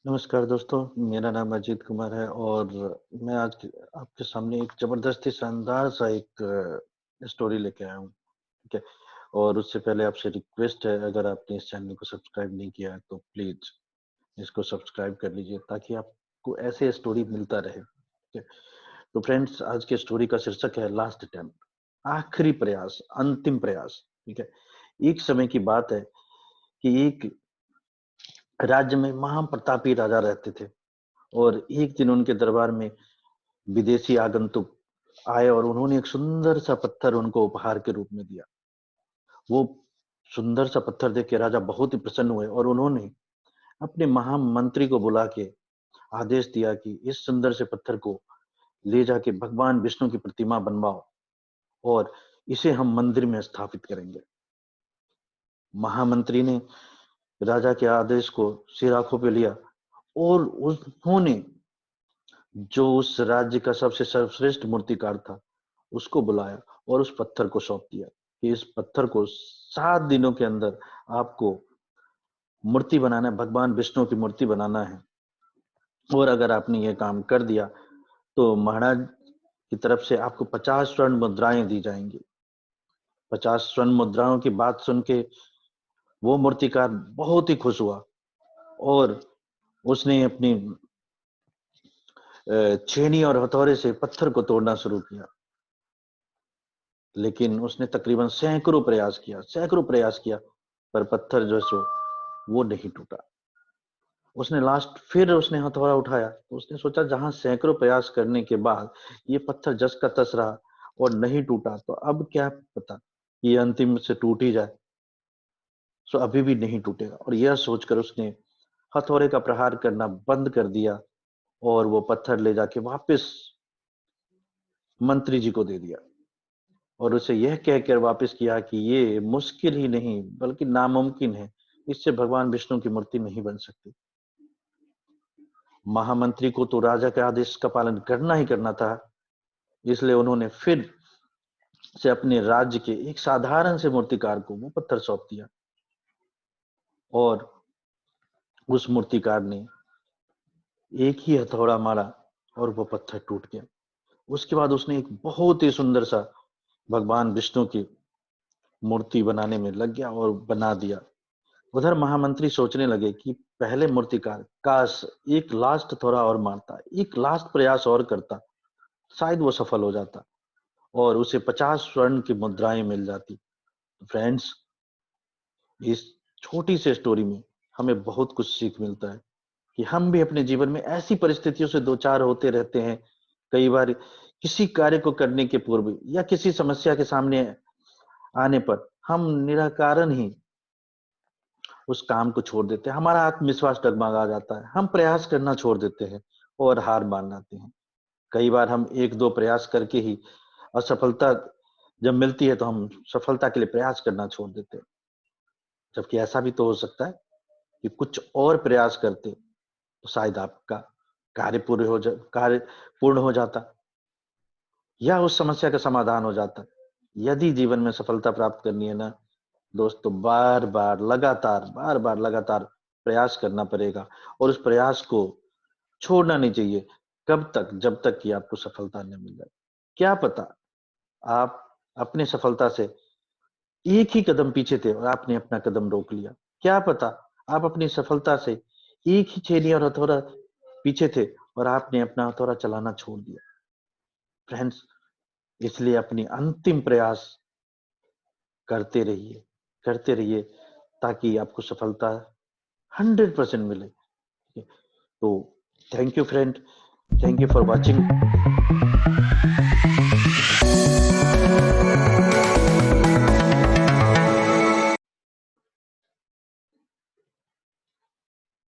नमस्कार दोस्तों, मेरा नाम अजीत कुमार है और मैं आज आपके सामने एक ज़बरदस्ती शानदार सा एक स्टोरी लेके आया हूँ, ठीक है? और उससे पहले आपसे रिक्वेस्ट है, अगर आपने इस चैनल को सब्सक्राइब नहीं किया है, तो प्लीज़ इसको सब्सक्राइब कर लीजिए ताकि आपको ऐसे स्टोरी मिलता रहे, ठीक है? तो फ्रेंड्स, आज के स्टोरी का शीर्षक है लास्ट अटेम्प्ट, आखिरी प्रयास, अंतिम प्रयास, ठीक है? एक समय की बात है कि एक राज्य में महाप्रतापी राजा रहते थे। और एक दिन उनके दरबार में विदेशी आगंतुक आए और उन्होंने एक सुंदर सा पत्थर उनको उपहार के रूप में दिया। वो सुंदर सा पत्थर देख के राजा बहुत ही प्रसन्न हुए और उन्होंने अपने महामंत्री को बुला के आदेश दिया कि इस सुंदर से पत्थर को ले जाके भगवान विष्णु की प्रतिमा बनवाओ और इसे हम मंदिर में स्थापित करेंगे। महामंत्री ने राजा के आदेश को सिर आंखों पे लिया और उन्होंने जो उस राज्य का सबसे सर्वश्रेष्ठ मूर्तिकार था, उसको बुलाया और उस पत्थर को सौंप दिया कि इस पत्थर को 7 दिनों के अंदर आपको मूर्ति बनाना है, भगवान विष्णु की मूर्ति बनाना है। और अगर आपने ये काम कर दिया, तो महाराज की तरफ से आपको 50 स्वर्ण मुद्राएं दी जाएंगी। 50 स्वर्ण मुद्राओं की बात सुन के वो मूर्तिकार बहुत ही खुश हुआ और उसने अपनी छेनी और हथौड़े से पत्थर को तोड़ना शुरू किया। लेकिन उसने तकरीबन सैकड़ों प्रयास किया, पर पत्थर जो है सो वो नहीं टूटा। उसने लास्ट फिर उसने हथौड़ा उठाया, तो उसने सोचा जहां सैकड़ों प्रयास करने के बाद ये पत्थर जस का तस रहा और नहीं टूटा, तो अब क्या पता ये अंतिम से टूट ही जाए। सो अभी भी नहीं टूटेगा, और यह सोचकर उसने हथौड़े का प्रहार करना बंद कर दिया और वो पत्थर ले जाके वापस मंत्री जी को दे दिया और उसे यह कहकर वापस किया कि ये मुश्किल ही नहीं बल्कि नामुमकिन है, इससे भगवान विष्णु की मूर्ति नहीं बन सकती। महामंत्री को तो राजा के आदेश का पालन करना ही करना था, इसलिए उन्होंने फिर से अपने राज्य के एक साधारण से मूर्तिकार को वो पत्थर सौंप दिया और उस मूर्तिकार ने एक ही हथौड़ा मारा और वो पत्थर टूट गया। उसके बाद उसने एक बहुत ही सुंदर सा भगवान विष्णु की मूर्ति बनाने में लग गया और बना दिया। उधर महामंत्री सोचने लगे कि पहले मूर्तिकार काश एक लास्ट थोड़ा और मारता, एक लास्ट प्रयास और करता, शायद वो सफल हो जाता और उसे 50 स्वर्ण की मुद्राएं मिल जाती। फ्रेंड्स, इस छोटी सी स्टोरी में हमें बहुत कुछ सीख मिलता है कि हम भी अपने जीवन में ऐसी परिस्थितियों से दो चार होते रहते हैं। कई बार किसी कार्य को करने के पूर्व या किसी समस्या के सामने आने पर हम निराकारण ही उस काम को छोड़ देते हैं, हमारा आत्मविश्वास डगमगा जाता है, हम प्रयास करना छोड़ देते हैं और हार मान जाते हैं। कई बार हम एक दो प्रयास करके ही असफलता जब मिलती है तो हम सफलता के लिए प्रयास करना छोड़ देते हैं। जबकि ऐसा भी तो हो सकता है कि कुछ और प्रयास करते तो शायद आपका कार्य पूर्ण हो जाता या उस समस्या का समाधान हो जाता। यदि जीवन में सफलता प्राप्त करनी है ना दोस्तों, बार बार लगातार प्रयास करना पड़ेगा और उस प्रयास को छोड़ना नहीं चाहिए। कब तक? जब तक कि आपको सफलता न मिल जाए। क्या पता आप अपने सफलता से एक ही कदम पीछे थे और आपने अपना कदम रोक लिया। क्या पता आप अपनी सफलता से एक ही छेनी और हथौड़ा पीछे थे और आपने अपना हथौड़ा चलाना छोड़ दिया। फ्रेंड्स, इसलिए अपनी अंतिम प्रयास करते रहिए, करते रहिए, ताकि आपको सफलता 100% मिले। ठीक है? तो thank you friend, thank you for watching.